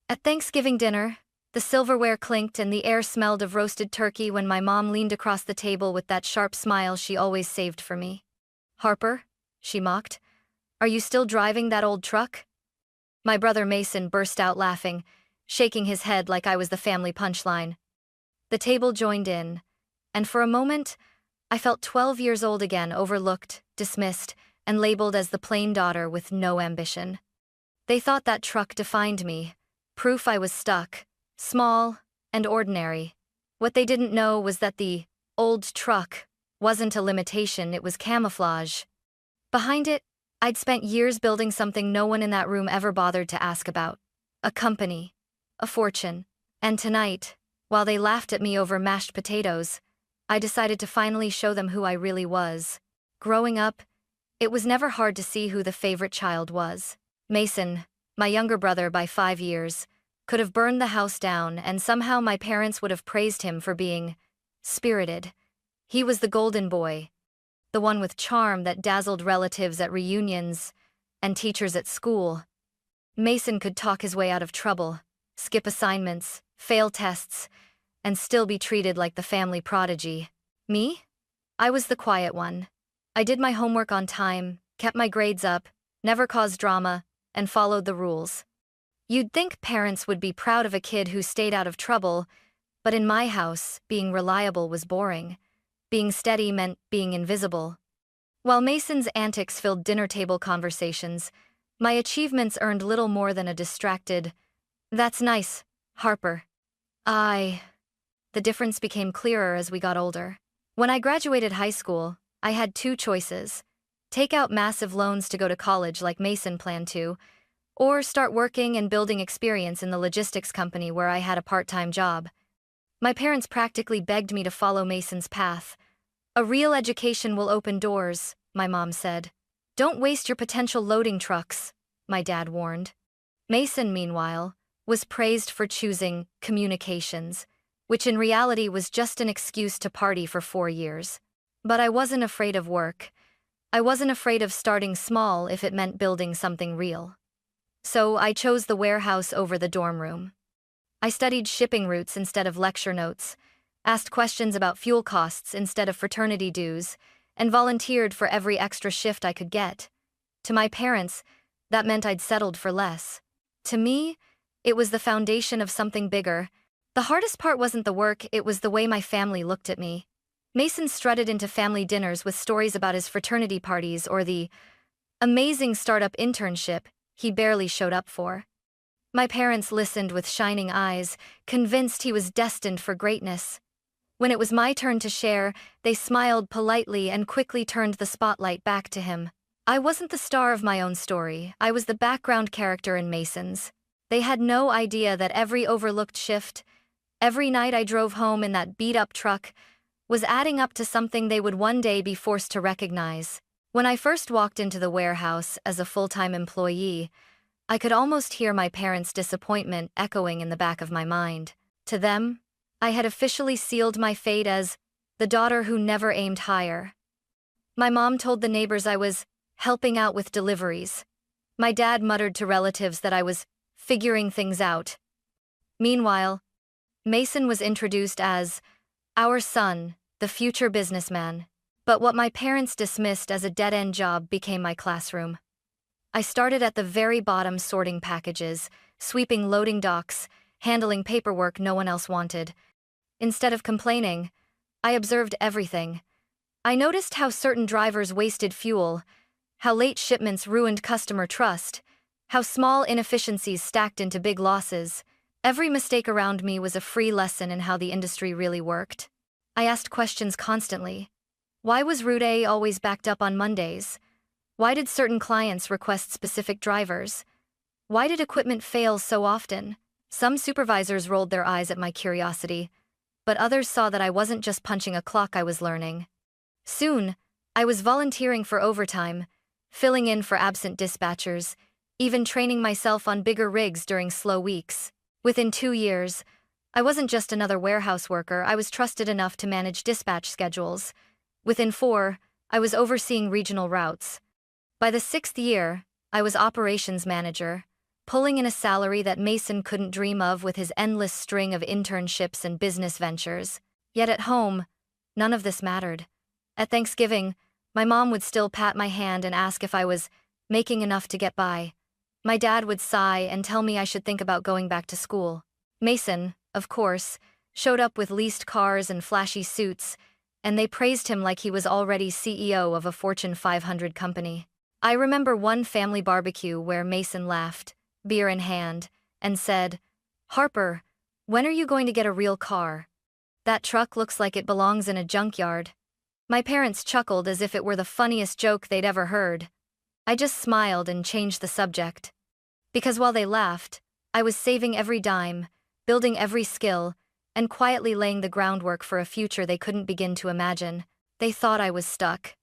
At Thanksgiving dinner, the silverware clinked and the air smelled of roasted turkey when my mom leaned across the table with that sharp smile she always saved for me. "Harper," she mocked, "are you still driving that old truck?" My brother Mason burst out laughing, shaking his head like I was the family punchline. The table joined in, and for a moment, I felt 12 years old again, overlooked, dismissed, and labeled as the plain daughter with no ambition. They thought that truck defined me, proof I was stuck, small, and ordinary. What they didn't know was that the old truck wasn't a limitation, it was camouflage. Behind it, I'd spent years building something no one in that room ever bothered to ask about. A company, a fortune. And tonight, while they laughed at me over mashed potatoes, I decided to finally show them who I really was. Growing up, it was never hard to see who the favorite child was. Mason, my younger brother by 5 years, could have burned the house down, and somehow my parents would have praised him for being spirited. He was the golden boy, the one with charm that dazzled relatives at reunions and teachers at school. Mason could talk his way out of trouble, skip assignments, fail tests, and still be treated like the family prodigy. Me? I was the quiet one. I did my homework on time, kept my grades up, never caused drama, and followed the rules. You'd think parents would be proud of a kid who stayed out of trouble, but in my house, being reliable was boring. Being steady meant being invisible. While Mason's antics filled dinner table conversations, my achievements earned little more than a distracted, "That's nice, Harper." The difference became clearer as we got older. When I graduated high school, I had two choices: take out massive loans to go to college like Mason planned to, or start working and building experience in the logistics company where I had a part-time job. My parents practically begged me to follow Mason's path. "A real education will open doors," my mom said. "Don't waste your potential loading trucks," my dad warned. Mason, meanwhile, was praised for choosing communications, which in reality was just an excuse to party for 4 years. But I wasn't afraid of work. I wasn't afraid of starting small if it meant building something real. So I chose the warehouse over the dorm room. I studied shipping routes instead of lecture notes, asked questions about fuel costs instead of fraternity dues, and volunteered for every extra shift I could get. To my parents, that meant I'd settled for less. To me, it was the foundation of something bigger. The hardest part wasn't the work, it was the way my family looked at me. Mason strutted into family dinners with stories about his fraternity parties or the amazing startup internship he barely showed up for. My parents listened with shining eyes, convinced he was destined for greatness. When it was my turn to share, they smiled politely and quickly turned the spotlight back to him. I wasn't the star of my own story, I was the background character in Mason's. They had no idea that every overlooked shift, every night I drove home in that beat-up truck, was adding up to something they would one day be forced to recognize. When I first walked into the warehouse as a full-time employee, I could almost hear my parents' disappointment echoing in the back of my mind. To them, I had officially sealed my fate as the daughter who never aimed higher. My mom told the neighbors I was helping out with deliveries. My dad muttered to relatives that I was figuring things out. Meanwhile, Mason was introduced as our son, the future businessman. But what my parents dismissed as a dead-end job became my classroom. I started at the very bottom, sorting packages, sweeping loading docks, handling paperwork no one else wanted. Instead of complaining, I observed everything. I noticed how certain drivers wasted fuel, how late shipments ruined customer trust, how small inefficiencies stacked into big losses. Every mistake around me was a free lesson in how the industry really worked. I asked questions constantly. Why was Route A always backed up on Mondays? Why did certain clients request specific drivers? Why did equipment fail so often? Some supervisors rolled their eyes at my curiosity, but others saw that I wasn't just punching a clock, I was learning. Soon, I was volunteering for overtime, filling in for absent dispatchers, even training myself on bigger rigs during slow weeks. Within 2 years, I wasn't just another warehouse worker, I was trusted enough to manage dispatch schedules. Within 4, I was overseeing regional routes. By the 6th year, I was operations manager, pulling in a salary that Mason couldn't dream of with his endless string of internships and business ventures. Yet at home, none of this mattered. At Thanksgiving, my mom would still pat my hand and ask if I was making enough to get by. My dad would sigh and tell me I should think about going back to school. Mason, of course, showed up with leased cars and flashy suits, and they praised him like he was already CEO of a Fortune 500 company. I remember one family barbecue where Mason laughed, beer in hand, and said, "Harper, when are you going to get a real car? That truck looks like it belongs in a junkyard." My parents chuckled as if it were the funniest joke they'd ever heard. I just smiled and changed the subject. Because while they laughed, I was saving every dime, building every skill, and quietly laying the groundwork for a future they couldn't begin to imagine. They thought I was stuck.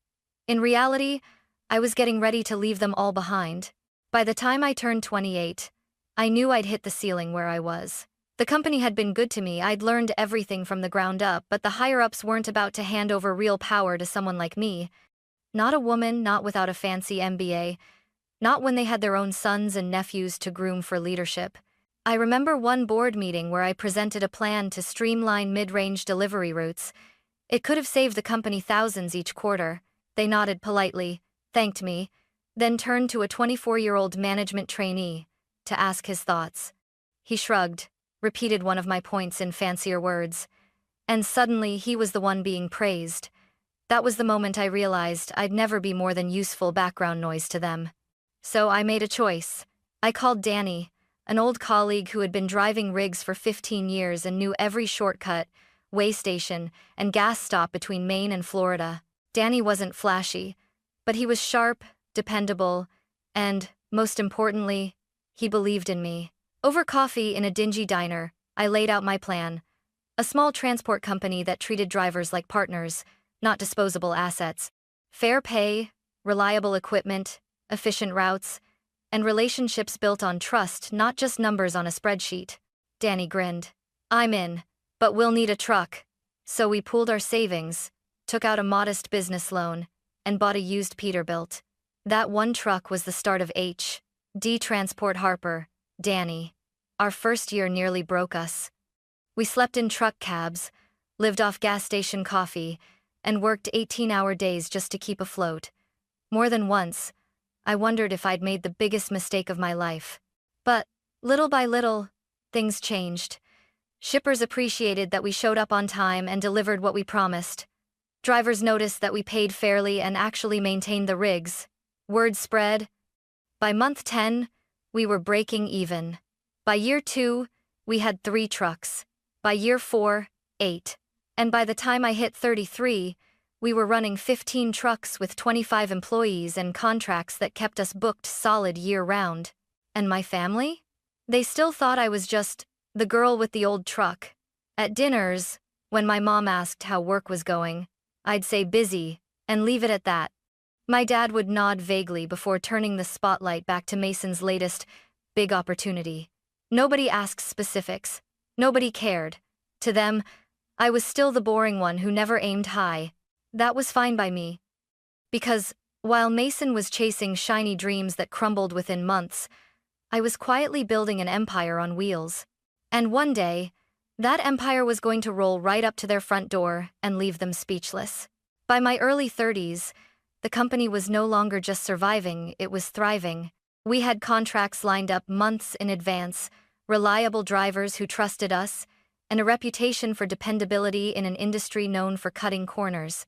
In reality, I was getting ready to leave them all behind. By the time I turned 28, I knew I'd hit the ceiling where I was. The company had been good to me, I'd learned everything from the ground up, but the higher-ups weren't about to hand over real power to someone like me. Not a woman, not without a fancy MBA, not when they had their own sons and nephews to groom for leadership. I remember one board meeting where I presented a plan to streamline mid-range delivery routes. It could have saved the company thousands each quarter. They nodded politely, thanked me, then turned to a 24-year-old management trainee to ask his thoughts. He shrugged, repeated one of my points in fancier words, and suddenly he was the one being praised. That was the moment I realized I'd never be more than useful background noise to them. So I made a choice. I called Danny, an old colleague who had been driving rigs for 15 years and knew every shortcut, way station, and gas stop between Maine and Florida. Danny wasn't flashy, but he was sharp, dependable, and, most importantly, he believed in me. Over coffee in a dingy diner, I laid out my plan. A small transport company that treated drivers like partners, not disposable assets. Fair pay, reliable equipment, efficient routes, and relationships built on trust, not just numbers on a spreadsheet. Danny grinned. "I'm in, but we'll need a truck." So we pooled our savings, took out a modest business loan, and bought a used Peterbilt. That one truck was the start of H.D. Transport. Harper, Danny. Our first year nearly broke us. We slept in truck cabs, lived off gas station coffee, and worked 18-hour days just to keep afloat. More than once, I wondered if I'd made the biggest mistake of my life. But, little by little, things changed. Shippers appreciated that we showed up on time and delivered what we promised. Drivers noticed that we paid fairly and actually maintained the rigs. Word spread. By month 10, we were breaking even. By year 2, we had 3 trucks. By year 4, 8. And by the time I hit 33, we were running 15 trucks with 25 employees and contracts that kept us booked solid year-round. And my family? They still thought I was just the girl with the old truck. At dinners, when my mom asked how work was going, I'd say busy, and leave it at that. My dad would nod vaguely before turning the spotlight back to Mason's latest big opportunity. Nobody asked specifics. Nobody cared. To them, I was still the boring one who never aimed high. That was fine by me. Because, while Mason was chasing shiny dreams that crumbled within months, I was quietly building an empire on wheels. And one day, that empire was going to roll right up to their front door and leave them speechless. By my early 30s, the company was no longer just surviving, it was thriving. We had contracts lined up months in advance, reliable drivers who trusted us, and a reputation for dependability in an industry known for cutting corners.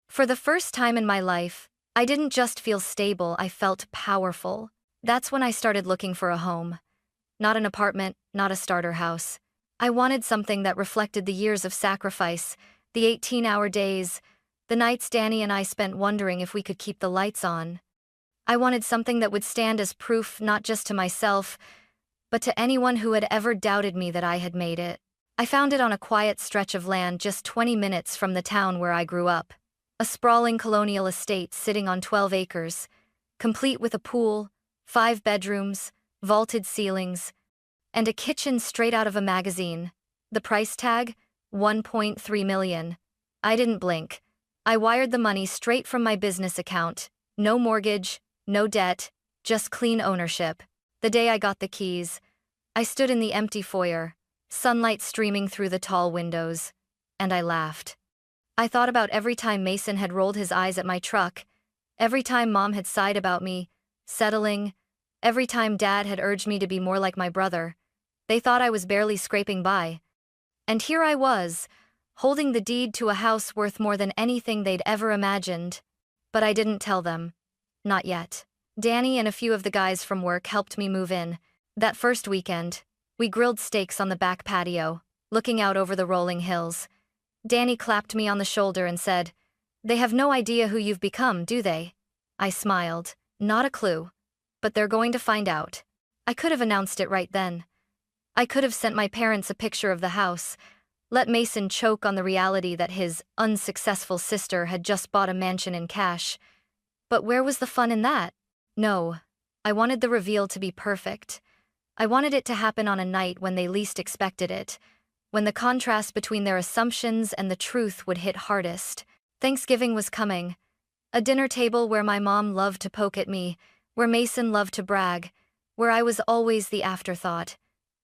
For the first time in my life, I didn't just feel stable, I felt powerful. That's when I started looking for a home. Not an apartment, not a starter house. I wanted something that reflected the years of sacrifice, the 18-hour days, the nights Danny and I spent wondering if we could keep the lights on. I wanted something that would stand as proof not just to myself, but to anyone who had ever doubted me that I had made it. I found it on a quiet stretch of land just 20 minutes from the town where I grew up. A sprawling colonial estate sitting on 12 acres, complete with a pool, 5 bedrooms, vaulted ceilings, and a kitchen straight out of a magazine. The price tag? $1.3 million. I didn't blink. I wired the money straight from my business account. No mortgage, no debt, just clean ownership. The day I got the keys, I stood in the empty foyer, sunlight streaming through the tall windows, and I laughed. I thought about every time Mason had rolled his eyes at my truck, every time Mom had sighed about me, settling, every time Dad had urged me to be more like my brother. They thought I was barely scraping by. And here I was, holding the deed to a house worth more than anything they'd ever imagined. But I didn't tell them. Not yet. Danny and a few of the guys from work helped me move in. That first weekend, we grilled steaks on the back patio, looking out over the rolling hills. Danny clapped me on the shoulder and said, "They have no idea who you've become, do they?" I smiled. Not a clue. But they're going to find out. I could have announced it right then. I could have sent my parents a picture of the house, let Mason choke on the reality that his unsuccessful sister had just bought a mansion in cash. But where was the fun in that? No, I wanted the reveal to be perfect. I wanted it to happen on a night when they least expected it, when the contrast between their assumptions and the truth would hit hardest. Thanksgiving was coming. A dinner table where my mom loved to poke at me, where Mason loved to brag, where I was always the afterthought.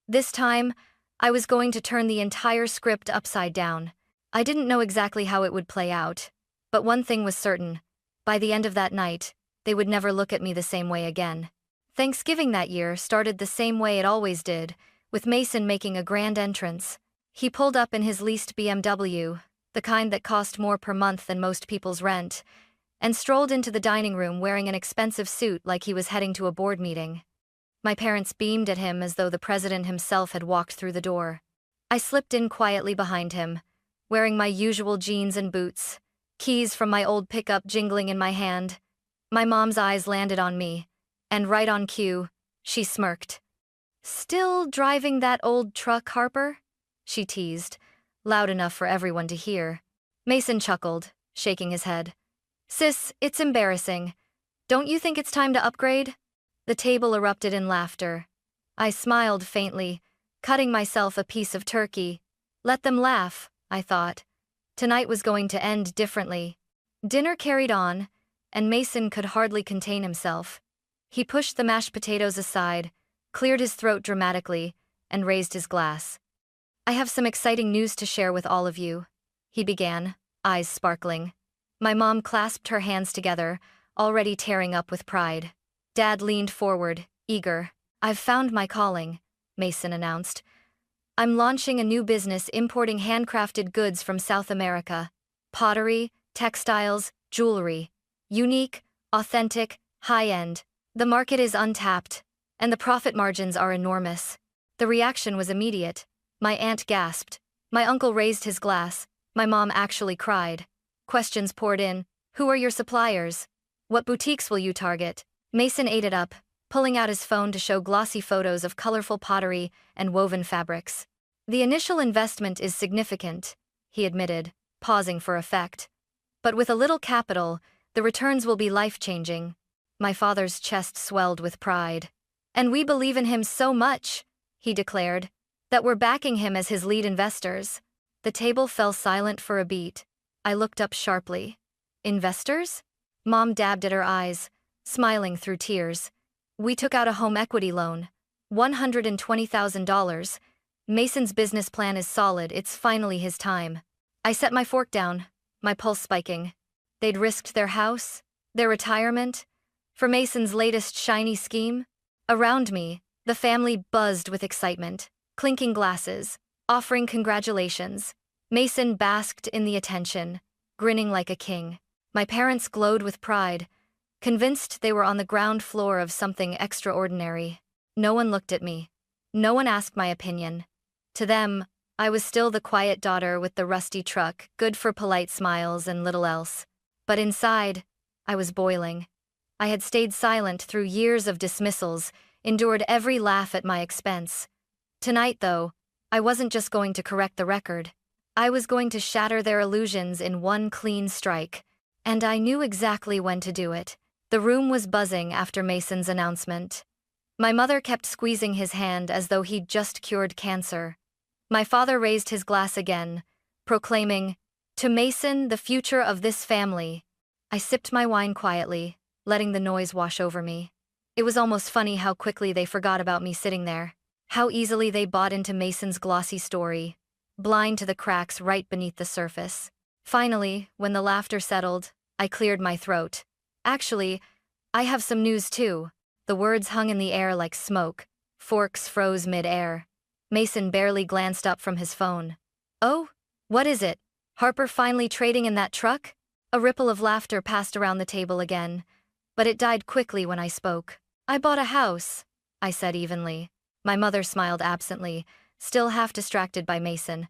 This time, I was going to turn the entire script upside down. I didn't know exactly how it would play out, but one thing was certain. By the end of that night, they would never look at me the same way again. Thanksgiving that year started the same way it always did, with Mason making a grand entrance. He pulled up in his leased BMW, the kind that cost more per month than most people's rent, and strolled into the dining room wearing an expensive suit like he was heading to a board meeting. My parents beamed at him as though the president himself had walked through the door. I slipped in quietly behind him, wearing my usual jeans and boots, keys from my old pickup jingling in my hand. My mom's eyes landed on me, and right on cue, she smirked. "Still driving that old truck, Harper?" she teased, loud enough for everyone to hear. Mason chuckled, shaking his head. "Sis, it's embarrassing. Don't you think it's time to upgrade?" The table erupted in laughter. I smiled faintly, cutting myself a piece of turkey. Let them laugh, I thought. Tonight was going to end differently. Dinner carried on, and Mason could hardly contain himself. He pushed the mashed potatoes aside, cleared his throat dramatically, and raised his glass. "I have some exciting news to share with all of you," he began, eyes sparkling. My mom clasped her hands together, already tearing up with pride. Dad leaned forward, eager. "I've found my calling," Mason announced. "I'm launching a new business importing handcrafted goods from South America. Pottery, textiles, jewelry. Unique, authentic, high-end. The market is untapped, and the profit margins are enormous." The reaction was immediate. My aunt gasped. My uncle raised his glass. My mom actually cried. Questions poured in. "Who are your suppliers? What boutiques will you target?" Mason ate it up, pulling out his phone to show glossy photos of colorful pottery and woven fabrics. "The initial investment is significant," he admitted, pausing for effect. "But with a little capital, the returns will be life-changing." My father's chest swelled with pride. "And we believe in him so much," he declared, "that we're backing him as his lead investors." The table fell silent for a beat. I looked up sharply. "Investors?" Mom dabbed at her eyes, smiling through tears. "We took out a home equity loan. $120,000. Mason's business plan is solid, it's finally his time." I set my fork down, my pulse spiking. They'd risked their house, their retirement, for Mason's latest shiny scheme? Around me, the family buzzed with excitement, clinking glasses, offering congratulations. Mason basked in the attention, grinning like a king. My parents glowed with pride, convinced they were on the ground floor of something extraordinary. No one looked at me. No one asked my opinion. To them, I was still the quiet daughter with the rusty truck, good for polite smiles and little else. But inside, I was boiling. I had stayed silent through years of dismissals, endured every laugh at my expense. Tonight, though, I wasn't just going to correct the record. I was going to shatter their illusions in one clean strike. And I knew exactly when to do it. The room was buzzing after Mason's announcement. My mother kept squeezing his hand as though he'd just cured cancer. My father raised his glass again, proclaiming, "To Mason, the future of this family." I sipped my wine quietly, letting the noise wash over me. It was almost funny how quickly they forgot about me sitting there. How easily they bought into Mason's glossy story, blind to the cracks right beneath the surface. Finally, when the laughter settled, I cleared my throat. Actually, I have some news too. The words hung in the air like smoke. Forks froze mid-air. Mason barely glanced up from his phone. Oh? What is it? Harper finally trading in that truck? A ripple of laughter passed around the table again, but it died quickly when I spoke. I bought a house, I said evenly. My mother smiled absently, still half distracted by Mason.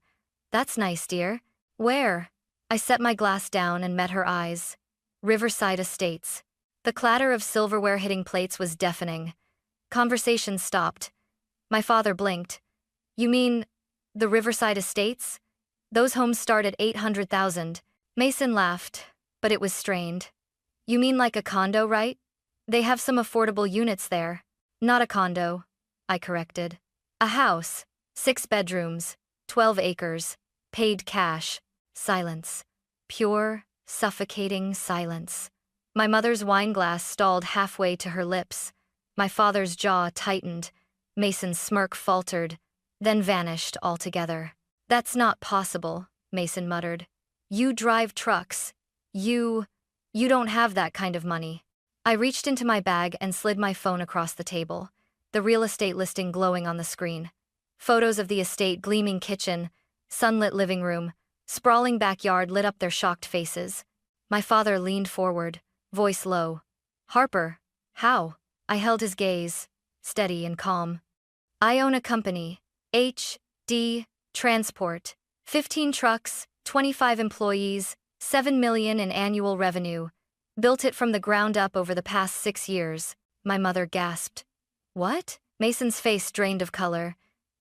That's nice, dear. Where? I set my glass down and met her eyes. Riverside Estates. The clatter of silverware hitting plates was deafening. Conversation stopped. My father blinked. You mean the Riverside Estates? Those homes start at $800,000. Mason laughed, but it was strained. You mean like a condo, right? They have some affordable units there. Not a condo, I corrected. A house, 6 bedrooms, 12 acres, paid cash. Silence. Pure, suffocating silence. My mother's wineglass stalled halfway to her lips. My father's jaw tightened. Mason's smirk faltered, then vanished altogether. That's not possible, Mason muttered. You drive trucks. You don't have that kind of money. I reached into my bag and slid my phone across the table, the real estate listing glowing on the screen. Photos of the estate, gleaming kitchen, sunlit living room, sprawling backyard lit up their shocked faces. My father leaned forward, voice low. Harper, how? I held his gaze, steady and calm. I own a company, H.D. Transport, 15 trucks, 25 employees, $7 million in annual revenue. Built it from the ground up over the past 6 years. My mother gasped. What? Mason's face drained of color.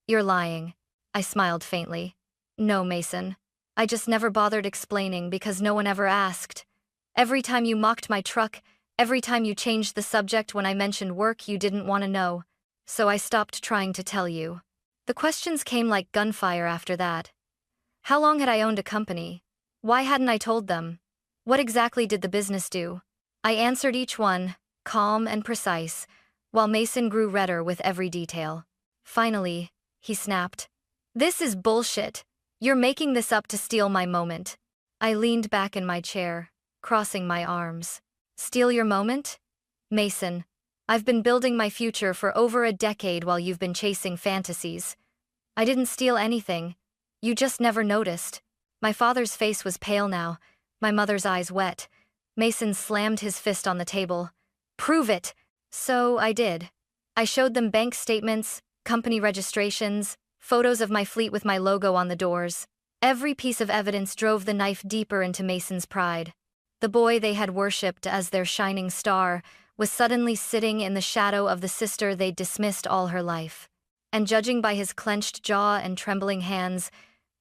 You're lying. I smiled faintly. No, Mason. I just never bothered explaining because no one ever asked. Every time you mocked my truck, every time you changed the subject when I mentioned work, you didn't want to know. So I stopped trying to tell you. The questions came like gunfire after that. How long had I owned a company? Why hadn't I told them? What exactly did the business do? I answered each one, calm and precise, while Mason grew redder with every detail. Finally, he snapped. This is bullshit. You're making this up to steal my moment. I leaned back in my chair, crossing my arms. Steal your moment? Mason, I've been building my future for over a decade while you've been chasing fantasies. I didn't steal anything. You just never noticed. My father's face was pale now, my mother's eyes wet. Mason slammed his fist on the table. Prove it! So I did. I showed them bank statements, company registrations, photos of my fleet with my logo on the doors. Every piece of evidence drove the knife deeper into Mason's pride. The boy they had worshipped as their shining star was suddenly sitting in the shadow of the sister they'd dismissed all her life. And judging by his clenched jaw and trembling hands,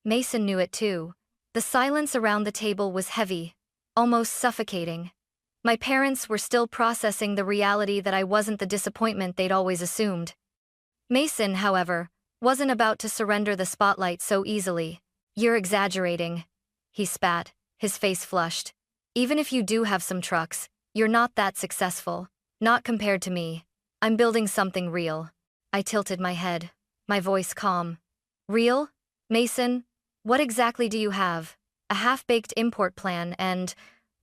Mason knew it too. The silence around the table was heavy, almost suffocating. My parents were still processing the reality that I wasn't the disappointment they'd always assumed. Mason, however, wasn't about to surrender the spotlight so easily. You're exaggerating, he spat, his face flushed. Even if you do have some trucks, you're not that successful. Not compared to me. I'm building something real. I tilted my head, my voice calm. Real? Mason, what exactly do you have? A half-baked import plan and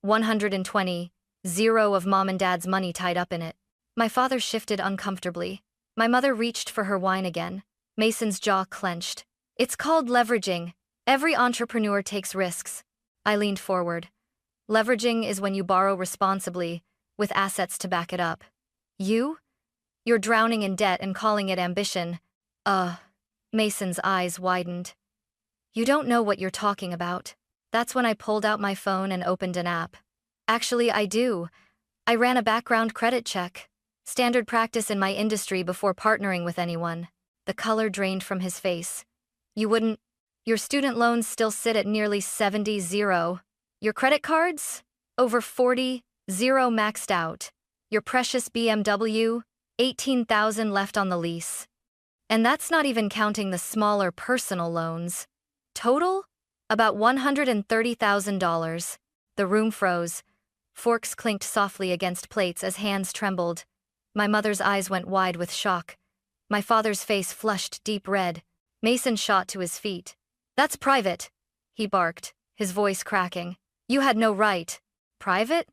120, zero of mom and dad's money tied up in it. My father shifted uncomfortably. My mother reached for her wine again. Mason's jaw clenched. It's called leveraging. Every entrepreneur takes risks. I leaned forward. Leveraging is when you borrow responsibly, with assets to back it up. You? You're drowning in debt and calling it ambition. Mason's eyes widened. You don't know what you're talking about. That's when I pulled out my phone and opened an app. Actually, I do. I ran a background credit check. Standard practice in my industry before partnering with anyone. The color drained from his face. You wouldn't. Your student loans still sit at nearly 70, zero. Your credit cards? Over 40, zero maxed out. Your precious BMW? 18,000 left on the lease. And that's not even counting the smaller personal loans. Total? About $130,000. The room froze. Forks clinked softly against plates as hands trembled. My mother's eyes went wide with shock. My father's face flushed deep red. Mason shot to his feet. "That's private," he barked, his voice cracking. "You had no right." "Private?"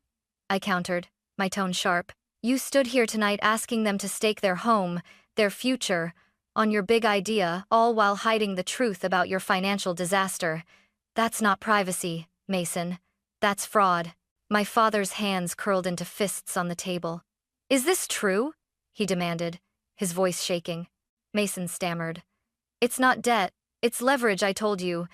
I countered, my tone sharp. "You stood here tonight asking them to stake their home, their future, on your big idea, all while hiding the truth about your financial disaster. That's not privacy, Mason. That's fraud." My father's hands curled into fists on the table. "Is this true?" he demanded, his voice shaking. Mason stammered. "It's not debt, it's leverage, I told you.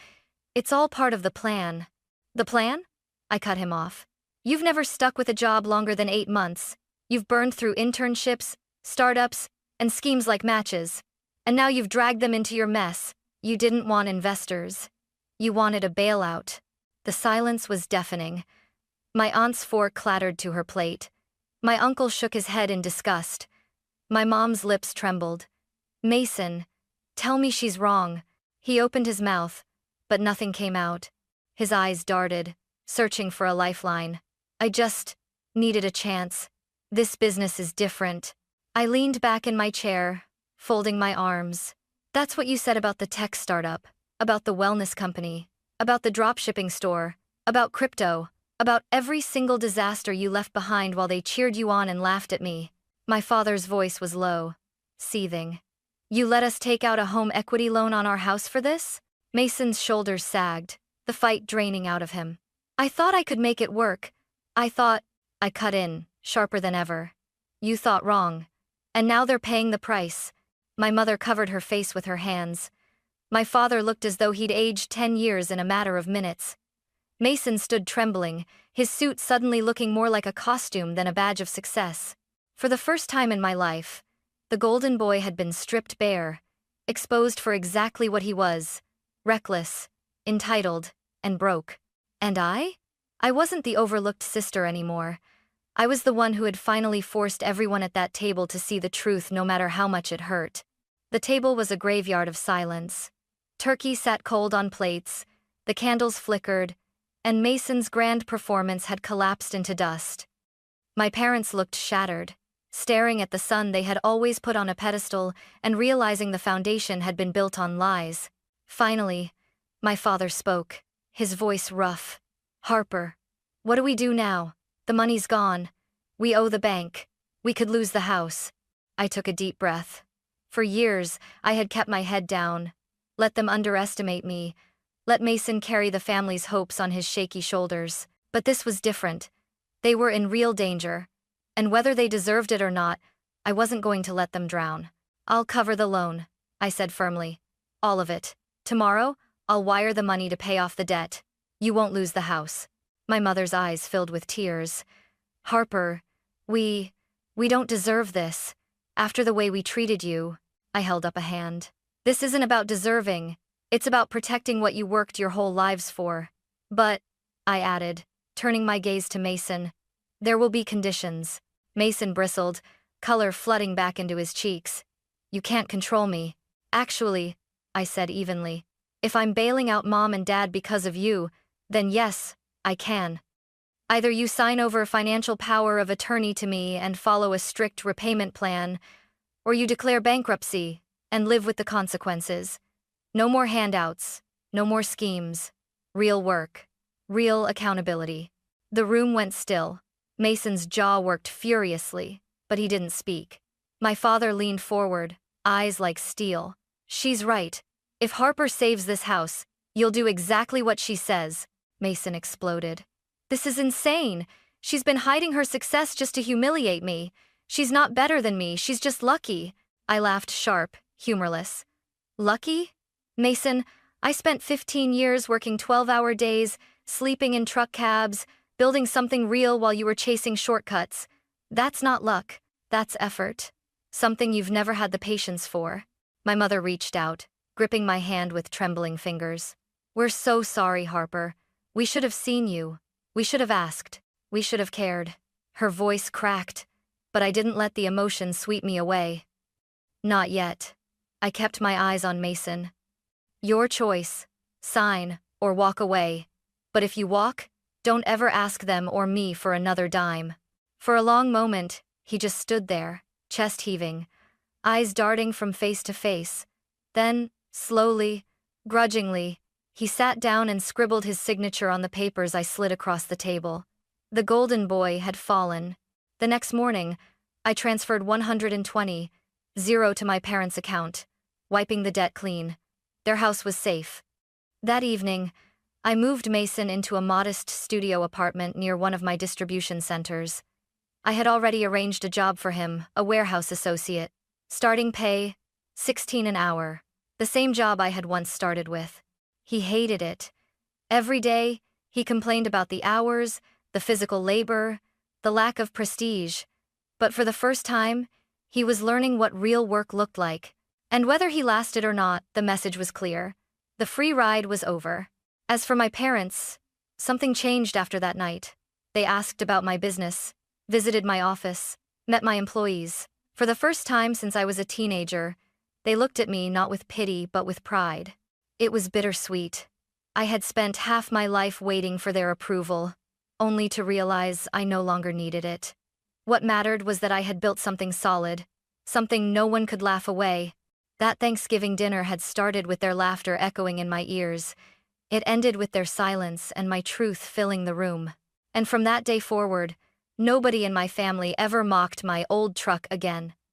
It's all part of the plan." "The plan?" I cut him off. "You've never stuck with a job longer than 8 months. You've burned through internships, startups, and schemes like matches. And now you've dragged them into your mess. You didn't want investors. You wanted a bailout." The silence was deafening. My aunt's fork clattered to her plate. My uncle shook his head in disgust. My mom's lips trembled. "Mason, tell me she's wrong." He opened his mouth, but nothing came out. His eyes darted, searching for a lifeline. "I just needed a chance. This business is different." I leaned back in my chair, folding my arms. "That's what you said about the tech startup, about the wellness company, about the dropshipping store, about crypto, about every single disaster you left behind while they cheered you on and laughed at me." My father's voice was low, seething. "You let us take out a home equity loan on our house for this?" Mason's shoulders sagged, the fight draining out of him. "I thought I could make it work. I thought—" I cut in, sharper than ever. "You thought wrong. And now they're paying the price." My mother covered her face with her hands. My father looked as though he'd aged 10 years in a matter of minutes. Mason stood trembling, his suit suddenly looking more like a costume than a badge of success. For the first time in my life, the golden boy had been stripped bare, exposed for exactly what he was: reckless, entitled, and broke. And I? I wasn't the overlooked sister anymore. I was the one who had finally forced everyone at that table to see the truth no matter how much it hurt. The table was a graveyard of silence. Turkey sat cold on plates, the candles flickered, and Mason's grand performance had collapsed into dust. My parents looked shattered, staring at the son they had always put on a pedestal and realizing the foundation had been built on lies. Finally, my father spoke, his voice rough. "Harper, what do we do now? The money's gone. We owe the bank. We could lose the house." I took a deep breath. For years, I had kept my head down, let them underestimate me, let Mason carry the family's hopes on his shaky shoulders. But this was different. They were in real danger, and whether they deserved it or not, I wasn't going to let them drown. "I'll cover the loan," I said firmly. "All of it. Tomorrow, I'll wire the money to pay off the debt. You won't lose the house." My mother's eyes filled with tears. "Harper, we don't deserve this. After the way we treated you." I held up a hand. "This isn't about deserving. It's about protecting what you worked your whole lives for." "But," I added, turning my gaze to Mason, "there will be conditions." Mason bristled, color flooding back into his cheeks. "You can't control me." "Actually," I said evenly, "if I'm bailing out Mom and Dad because of you, then yes, I can. Either you sign over financial power of attorney to me and follow a strict repayment plan, or you declare bankruptcy and live with the consequences. No more handouts, no more schemes. Real work, real accountability." The room went still. Mason's jaw worked furiously, but he didn't speak. My father leaned forward, eyes like steel. "She's right. If Harper saves this house, you'll do exactly what she says," Mason exploded. "This is insane. She's been hiding her success just to humiliate me. She's not better than me, she's just lucky." I laughed sharp, humorless. "Lucky? Mason, I spent 15 years working 12-hour days, sleeping in truck cabs, building something real while you were chasing shortcuts. That's not luck, that's effort. Something you've never had the patience for." My mother reached out, gripping my hand with trembling fingers. "We're so sorry, Harper. We should have seen you. We should have asked. We should have cared." Her voice cracked, but I didn't let the emotion sweep me away. "Not yet." I kept my eyes on Mason. "Your choice. Sign, or walk away. But if you walk, don't ever ask them or me for another dime." For a long moment, he just stood there, chest heaving, eyes darting from face to face. Then, slowly, grudgingly, he sat down and scribbled his signature on the papers I slid across the table. The golden boy had fallen. The next morning, I transferred 120, zero to my parents' account, wiping the debt clean. Their house was safe. That evening, I moved Mason into a modest studio apartment near one of my distribution centers. I had already arranged a job for him, a warehouse associate. Starting pay, 16 an hour. The same job I had once started with. He hated it. Every day, he complained about the hours, the physical labor, the lack of prestige. But for the first time, he was learning what real work looked like. And whether he lasted or not, the message was clear. The free ride was over. As for my parents, something changed after that night. They asked about my business, visited my office, met my employees. For the first time since I was a teenager, they looked at me not with pity but with pride. It was bittersweet. I had spent half my life waiting for their approval, only to realize I no longer needed it. What mattered was that I had built something solid, something no one could laugh away. That Thanksgiving dinner had started with their laughter echoing in my ears. It ended with their silence and my truth filling the room. And from that day forward, nobody in my family ever mocked my old truck again.